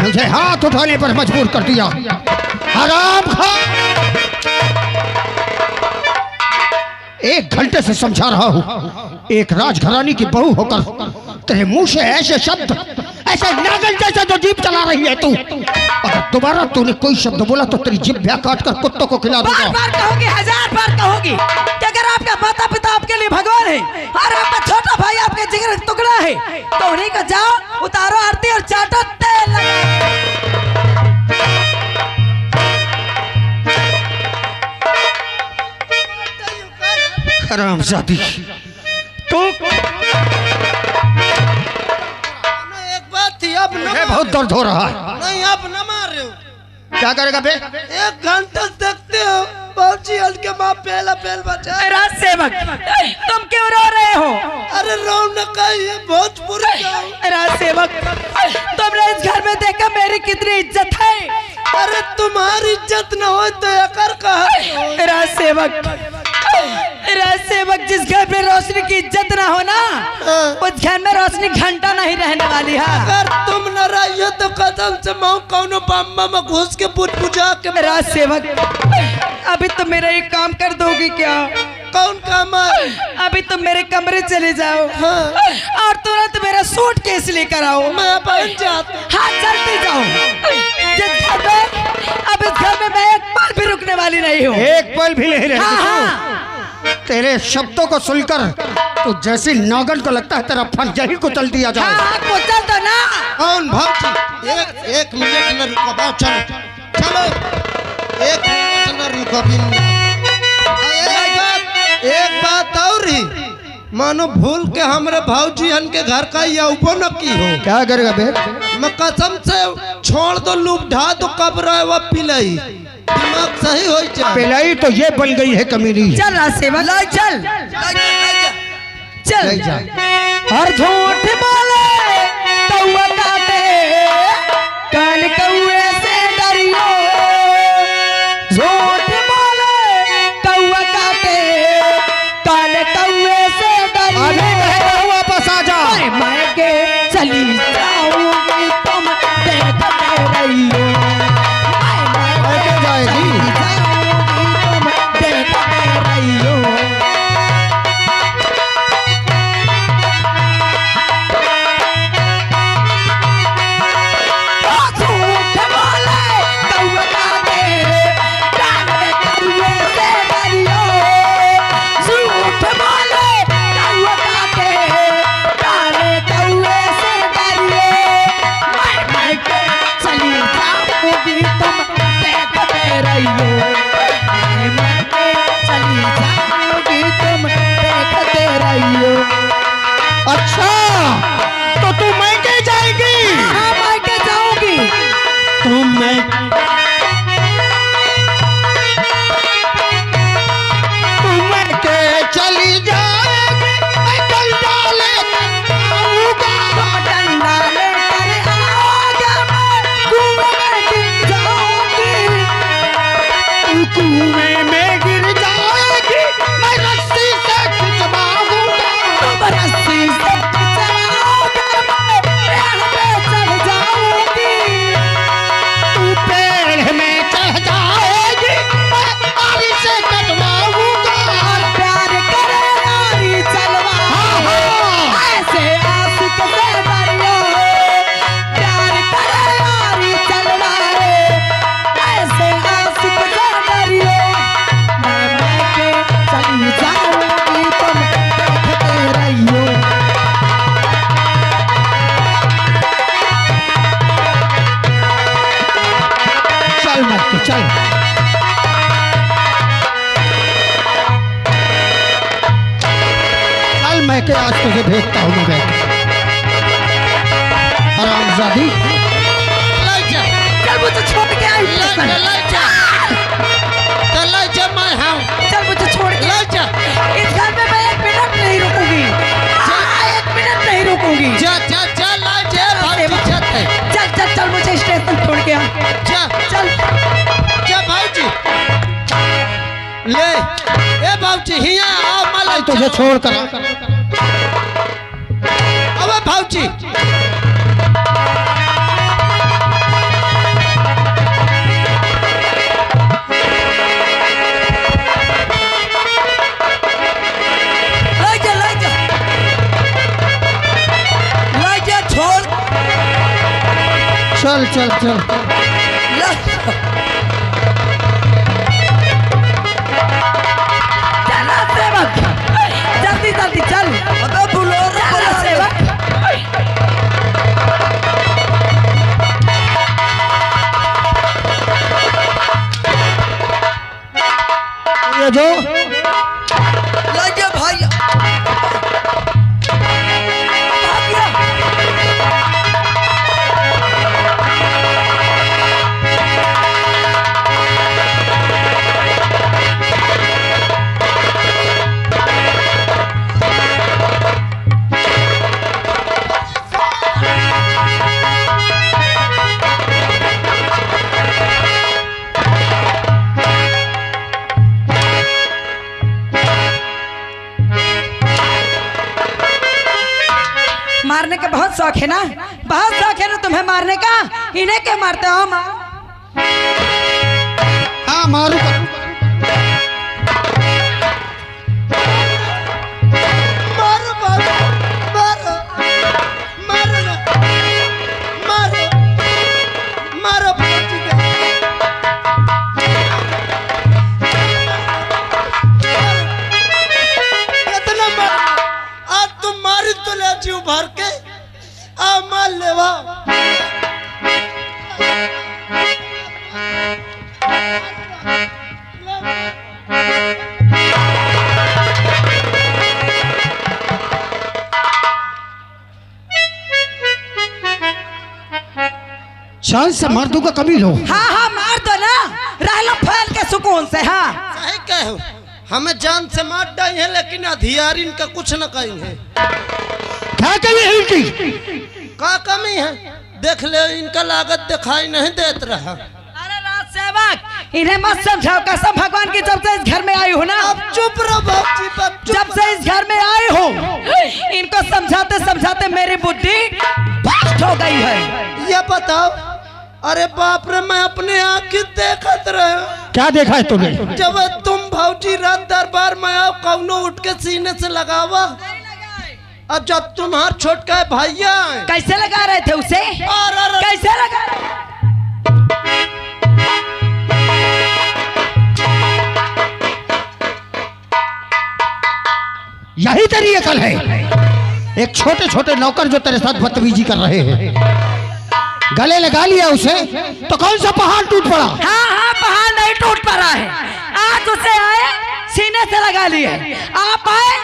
मुझे हाथ उठाने पर मजबूर कर दिया। हराम खा, 1 घंटे से समझा रहा हूँ, एक राजघरानी की बहू होकर तेरे मुंह से ऐसे शब्द, ऐसे नागन जैसे जो जीभ चला रही है तू, अगर दोबारा तूने कोई शब्द बोला तो तेरी जीभ ब्याह काट कर कुत्तों को खिला दूंगा। बार बार कहोगी, 1000 बार कहोगी कि अगर आपका माता पिता आपके लिए भगवान है और आपका छोटा भाई आपके जिगर का टुकड़ा है तो उन्हीं को जाओ, उतारो आरती और चाटो तेल हरामजादी तू। एक बात थी, अब मुझे बहुत दर्द हो रहा है। नहीं, अब न मार रहे हो। क्या करेगा बे? 1 घंटा देखते हो बाबूजी हल्के माँ पहला पहल बचा। राज सेवक, तुम क्यों रो रहे हो? अरे रौनक ये बहुत बुरी गाँव। राज सेवक, तुमने इस घर में देखा मेरी कितनी इज्जत है। अरे तुम्हारी इज्जत न हो तो एकर कहा। राज सेवक, राज सेवक, जिस घर में रोशनी की इज्जत ना हो ना, उस घर में रोशनी घंटा नहीं रहने वाली है। अगर तुम न रहियो तो कदम से माँ कौनो बम्बा में घुस के बुझा के। राज सेवक, अभी तुम मेरा एक काम कर दोगी क्या? कौन काम है? अभी तुम मेरे कमरे चले जाओ, हाँ। और तुरंत मेरा सूट केस लेकर आओ। मैं बन जाता। हाँ, चलते जाओ। जिस घर में, अब इस घर में मैं एक पल भी रुकने वाली नहीं हूँ। एक पल भी नहीं रहेगी। हाँ। तेरे शब्दों को सुनकर तो जैसे नागन को लगता है तेरा फन यही को चल दिया जाए। हाँ, को चल दो ना। कौन भाजी? एक मिनट न रुको, बात चलो चलो, 1 मिनट न रुको भी। एक बात और ही, मानो भूल के हमरे भाजी के घर का या उपो न की हो। क्या करेगा बे? मैं कसम से छोड़ दो, लूप ढा दो, कब रहे वो पिलाई, दिमाग सही हो जाए। पिलाई तो ये बन गई है कमीनी। चल राज सेवक, ला चल चल। जा। हर झूठ बोले कौआ काटे, कान कौए से डरियो। झूठ बोले कौआ काटे, कान कौए से डरियो। वापस आ जा। मैं के चली जाऊंगी, तुम देखते रहियो। अच्छा, तो तू मैके जाएगी? हाँ, मैके जाऊंगी। तुम मैं चली जाएगी, मैं कल डाले आऊंगा। डंडा लेकर आओगे, मैं कुएं में गिर जाऊंगी। तू कुएं में गिर जाएगी, मैं रस्सी से खिंचवाऊंगा। तुम रस्सी से खिंचवाओगे, मैं पेड़ पे चढ़ जाऊंगी। तू पेड़ में चढ़ जाएगी, मैं आरी से कटवाऊंगा। और प्यार करे नारी चलवाए, ऐसे आशिक से डरियो। प्यार करे नारी चलवाए, ऐसे आशिक से डरियो। मैं मैके चली जाऊंगी, तुम देखते रहियो। चल मत चल। चल मैं के आज तुझे भेजता हूँ। मैं हरामजादी, चल मुझे छोड़ के आई। चल मुझे छोड़ के। इस घर में मैं 1 मिनट नहीं रुकूंगी। हाँ, 1 मिनट नहीं रुकूंगी। चल चल चल, मुझे स्टेशन छोड़ के आ। चल ले ए भाऊजी हिया आओ, मलाई तुझे छोड़ कर अबे भाऊजी चल चल चल। चला सेवक, जल्दी जल्दी चल। अबे बुलोरो चला सेवक। ये जो लगे भाई। भाग्य। मारने का बहुत शौक है ना, बहुत शौक है ना तुम्हें मारने का। इन्हें क्या मारते हो? हाँ मारू। मारो बाबू, मारो मारो ना, मारो मारो पहुंच गया। कितना मार, आज तुम मारी तो ले जीव भर के आ मार लेवा। चांद से मार दूंगा कभी लो। हाँ हाँ मार दो ना, रह लो फैल के सुकून से। हाँ सही कहो, हमें जान से मार डाई है लेकिन अधिकारी इनका कुछ न कही है। क्या कमी है इनकी? का कमी है? देख ले इनका लागत दिखाई नहीं देत रहा। अरे राज सेवक, इन्हें मत समझाओ। कसम भगवान की, जब से इस घर में आई हो ना, अब चुप रहो बाबूजी, अब चुप जब से इस घर में आई हो, इनको समझाते समझाते मेरी बुद्धि भ्रष्ट हो गई है। ये बताओ, अरे बाप रे, मैं अपने आँखी देखत रहे। क्या देखा है तुमने? जब तुम भाऊजी रात दरबार में आओ, कौनो उठ के सीने से लगावा। अब जब तुम्हार छोटका भैया आए, कैसे लगा रहे थे उसे? अरे कैसे लगा रहे? यही तेरी अकल है। एक छोटे छोटे नौकर जो तेरे साथ बदतमीजी कर रहे हैं, गले लगा लिया उसे तो कौन सा पहाड़ टूट पड़ा? हाँ हाँ, पहाड़ नहीं टूट पा रहा है। आज उसे आए सीने से लगा लिए, आप आए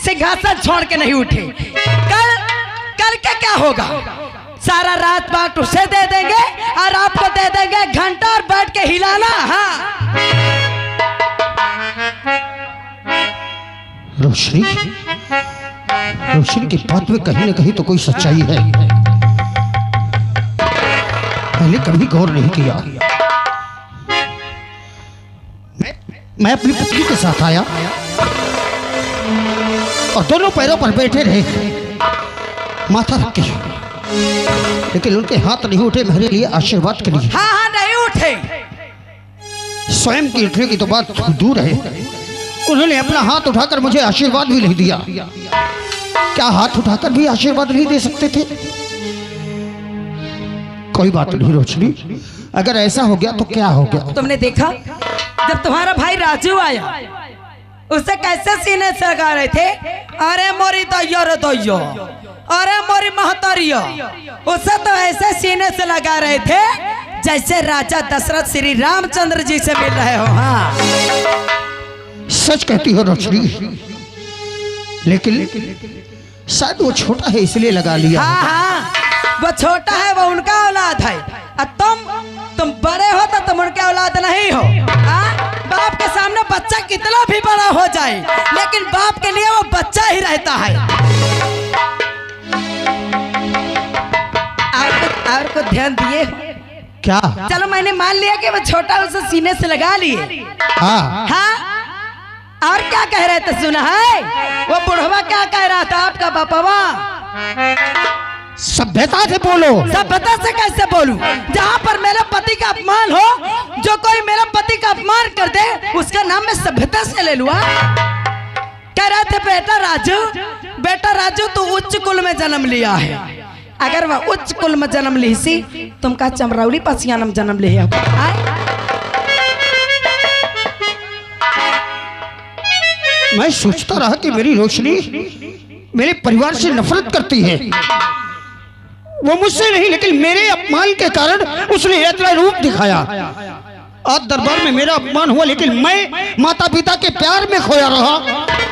सिंहासन छोड़ के नहीं उठे। कल के क्या होगा? सारा रात बाट उसे दे देंगे और आपको दे देंगे घंटा और बैठ के हिलाना। हाँ रोशनी, रोशनी की बात में कहीं ना कहीं तो कोई सच्चाई है। मैंने कभी गौर नहीं किया। मैं अपनी पत्नी के साथ आया और दोनों पैरों पर बैठे रहे, माथा रख के, लेकिन उनके हाथ नहीं उठे मेरे लिए आशीर्वाद के लिए। हाँ हाँ, नहीं उठे। स्वयं की उठने की तो बात दूर है, उन्होंने अपना हाथ उठाकर मुझे आशीर्वाद भी नहीं दिया। क्या हाथ उठाकर भी आशीर्वाद नहीं दे सकते थे? कोई बात नहीं रोशनी, अगर ऐसा हो गया तो क्या हो गया? तुमने देखा जब तुम्हारा भाई राजू आया, उसे कैसे सीने से लगा रहे थे? अरे मोरी दैया रे दैया, अरे मोरी महतारिया, उसे तो ऐसे सीने से लगा रहे थे जैसे राजा दशरथ श्री रामचंद्र जी से मिल रहे हो। हाँ सच कहती हो रोशनी, लेकिन शायद वो छोटा है इसलिए लगा लिया। हाँ हाँ, वो छोटा है, वो उनका औलाद है, और तुम बड़े हो तो तुम उनके औलाद नहीं हो। बाप के सामने बच्चा कितना भी बड़ा हो जाए, लेकिन बाप के लिए वो बच्चा ही रहता है। और को ध्यान दिए? क्या? चलो मैंने मान लिया कि वो छोटा, उसे सीने से लगा लिए। हाँ हाँ, और क्या कह रहे थे सुना है? वो बुढ़वा क्या कह रहा था आपका बापवा? सभ्यता से बोलो। सभ्यता से कैसे बोलूं? जहाँ पर मेरे पति का अपमान हो, जो कोई मेरे पति का अपमान कर दे, उसका नाम मैं सभ्यता से ले लूं? कह रहे थे बेटा राजू तू उच्च कुल में जन्म लिया है, अगर वह उच्च कुल में जन्म ली सी तुम का चमरौली पसियान में जन्म ले मैं सोचता रहा कि मेरी रोशनी मेरे परिवार से नफरत करती है, वो मुझसे नहीं लेकिन मेरे अपमान के कारण उसने इतना रूप दिखाया। आज दरबार में मेरा अपमान हुआ लेकिन मैं माता पिता के प्यार में खोया रहा,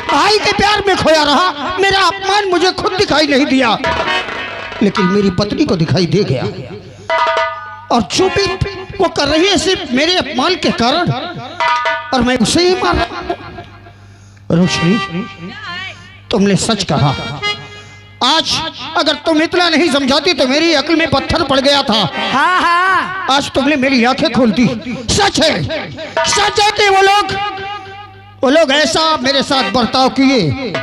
भाई के प्यार में खोया रहा। मेरा अपमान मुझे खुद दिखाई नहीं दिया लेकिन मेरी पत्नी को दिखाई दे गया और चुपी वो कर रही है सिर्फ मेरे अपमान के कारण और मैं उसे ही मार रहा। रोशनी तुमने सच कहा, आज अगर तुम इतना नहीं समझाती तो मेरी अक्ल में पत्थर पड़ गया था। हाँ हाँ आज तुमने मेरी आंखें खोल दी। सच है कि वो लोग ऐसा मेरे साथ बर्ताव किए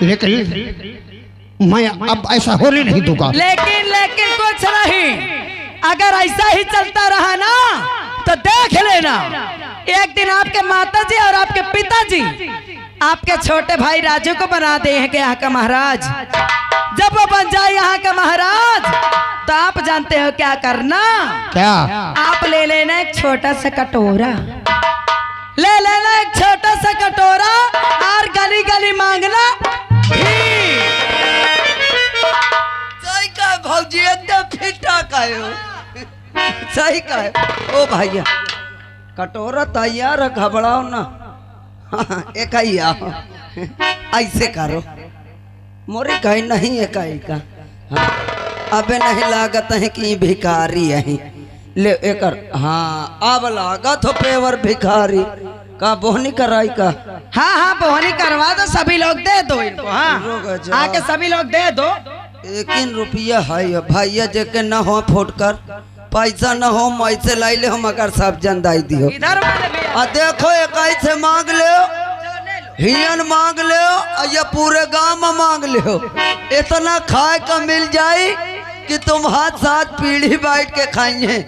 लेकिन मैं अब ऐसा होने नहीं दूंगा। लेकिन कुछ नहीं, अगर ऐसा ही चलता रहा ना तो देख लेना एक दिन आपके माताजी और आपके पिताजी आपके छोटे भाई राजू को बना देंगे यहाँ का महाराज। जब वो बन जाए यहाँ का महाराज तो आप जानते हो क्या करना? क्या? आप ले लेना एक छोटा सा कटोरा, ले लेना एक छोटा सा कटोरा और गली गली मांगना सही का भौजी एकदम फिटा का सही का है। ओ भैया कटोरा तैयार है, घबराओ ना। एक ही आओ, ऐसे करो मोरी कहीं नहीं एक ही का। हाँ, अबे नहीं लागत है कि भिखारी है ले एकर। हाँ अब लागत हो पेवर भिखारी का बोहनी कराई का। हाँ हाँ बोहनी करवा दो, सभी लोग दे दो इनको। हाँ आके सभी लोग दे दो। 1 रुपया है भैया जेके न हो फुटकर पैसा न हो मैसे लाई ले हम अगर सब जन दाई दियो। इधर वाले भी आ देखो एक से मांग ले हियन मांग ले या पूरे गांव में मांग ले, इतना खाए का मिल जाए कि तुम हाथ साथ पीढ़ी बैठ के खाइए।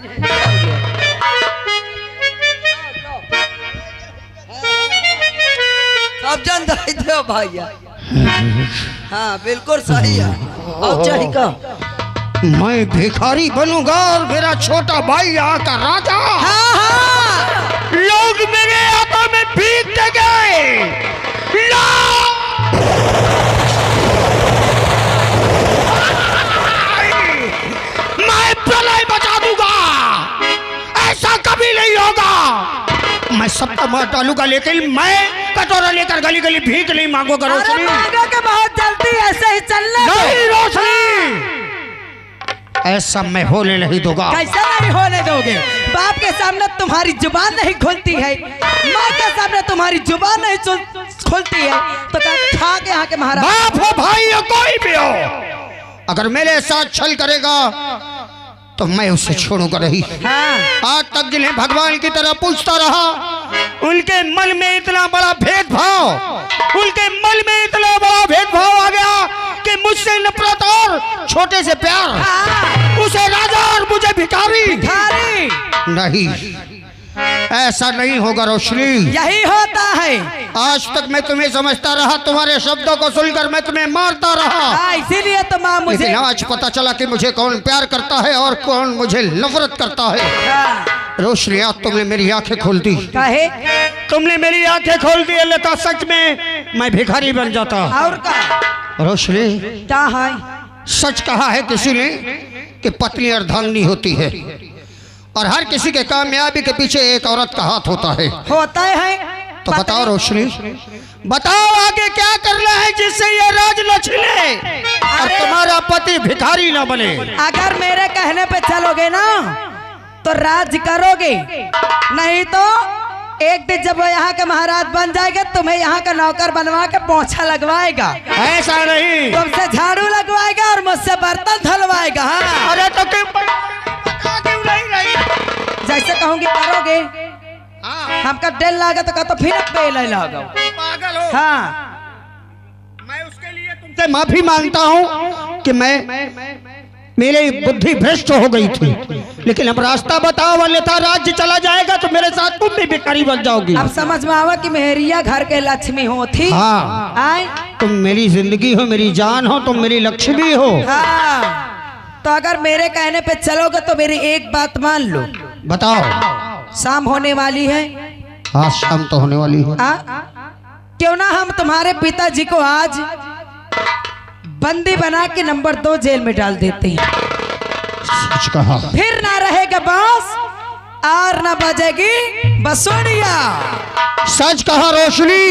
सब जन दाई दो भैया। हाँ बिल्कुल सही है। अब चाहिए का मैं भिखारी बनूंगा और मेरा छोटा भाई यहाँ का राजा। हाँ हाँ लोग मेरे हाथों में भीख देंगे। मैं प्रलय बचा दूंगा, ऐसा कभी नहीं होगा। मैं सबको मार डालूंगा लेकिन मैं कटोरा लेकर गली गली भीख नहीं मांगूंगा। रोशनी मांगोगे बहुत जल्दी, ऐसे ही चलने नहीं रोशनी, ऐसा मैं होने नहीं दूंगा। कैसा नहीं होने दोगे? बाप के सामने तुम्हारी जुबान नहीं खुलती है, माँ के सामने तुम्हारी जुबान नहीं खुलती है तो खा के यहाँ के महाराज। बाप हो भाई हो कोई भी हो, अगर मेरे साथ छल करेगा तो मैं उसे छोड़ूंगा नहीं। हाँ। आज तक जिन्हें भगवान की तरह पूछता रहा उनके मन में इतना बड़ा भेदभाव, उनके मन में इतना बड़ा भेदभाव आ गया कि मुझसे नफरत और छोटे से प्यार। हाँ। उसे राजा और मुझे भिखारी। भिखारी नहीं, ऐसा नहीं होगा रोशनी। यही होता है। आज तक मैं तुम्हें समझता रहा, तुम्हारे शब्दों को सुनकर मैं तुम्हें मारता रहा। इसीलिए तो माँ मुझे लेकिन आज पता चला कि मुझे कौन प्यार करता है और कौन मुझे नफरत करता है। हाँ। रोशनी आज तुमने मेरी आंखें खोल दी। काहे? तुमने मेरी आंखें खोल दी, लेता सच में मैं भिखारी बन जाता। और का? रोशनी क्या है? सच कहा है किसी ने कि पत्नी अर्धांगिनी होती है और हर किसी के कामयाबी के पीछे एक औरत का हाथ होता है। तो बताओ रोशनी, बताओ आगे क्या करना है जिससे ये राज न छिले और तुम्हारा पति भिखारी न बने। अगर मेरे कहने पे चलोगे ना तो राज करोगे, नहीं तो एक दिन जब वो यहाँ के महाराज बन जाएगा तुम्हें यहाँ का नौकर बनवा के पोछा लगवाएगा। ऐसा नहीं, तुमसे झाड़ू लगवाएगा और मुझसे बर्तन धुलवाएगा। हाँ। अरे तो क्यों नहीं रही? जैसे कहूँगी करोगे। हमका डेल लागा तो कहता फिर बेल लागा। पागल हो। हाँ। मैं उसके लिए तुमसे माफी मांगता हूँ कि मेरी बुद्धि भ्रष्ट हो गई थी, लेकिन अब रास्ता बताओ अन्यथा राज्य चला जाएगा तो मेरे साथ तुम भी भिखारी बन जाओगी। अब समझ में आवा कि मेहरिया घर के लक्ष्मी हो थी। हाँ। आए? तुम मेरी जिंदगी हो, मेरी जान हो, तुम मेरी लक्ष्मी हो। हाँ। तो अगर मेरे कहने पे चलोगे तो मेरी एक बात मान लो। बताओ। शाम होने वाली है। हाँ शाम तो होने वाली है। क्यों ना हम तुम्हारे पिताजी को आज बंदी बना के नंबर 2 जेल में डाल देते हैं। सच कहा। फिर ना रहेगा बांस और ना बजेगी बसोड़िया। सच कहा रोशनी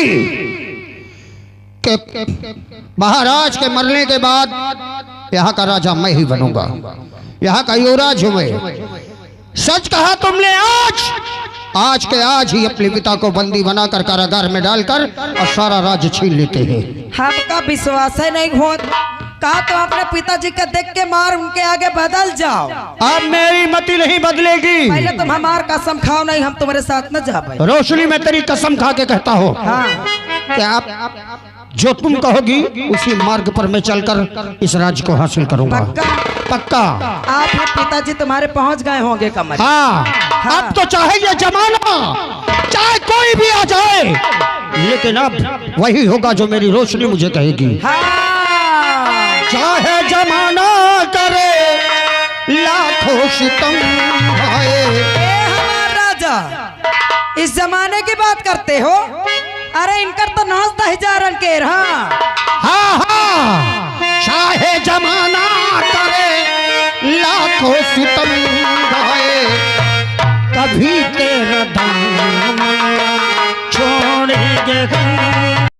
के महाराज के मरने के बाद यहाँ का राजा मैं ही बनूंगा, यहाँ का युवराज हूं मैं। सच कहा तुमने। आज के आज ही अपने पिता को बंदी बनाकर कारागार में डालकर और सारा राज्य छीन लेते हैं। आपका विश्वास है नहीं हो, कहा तो अपने पिताजी का देख के मार उनके आगे बदल जाओ। अब मेरी मति नहीं बदलेगी। पहले तुम हमार कसम खाओ, नहीं हम तुम्हारे साथ न जा पाए। रोशनी मैं तेरी कसम खा के कहता हूँ कि आप जो तुम कहोगी उसी मार्ग पर मैं चलकर इस राज्य को हासिल करूंगा। पक्का। आप पिताजी तुम्हारे पहुंच गए होंगे कमर। हाँ, अब तो चाहे ये जमाना चाहे कोई भी आ जाए, लेकिन अब वही होगा जो मेरी रोशनी मुझे कहेगी। चाहे जमाना करे लाखों सितम आए। हमारा राजा इस जमाने की बात करते हो? अरे इनकर तो नाचता ही जा रन के। हाँ हाँ, चाहे जमाना करे लाखों सितम आए, कभी तेरा दामन छोड़ेंगे हम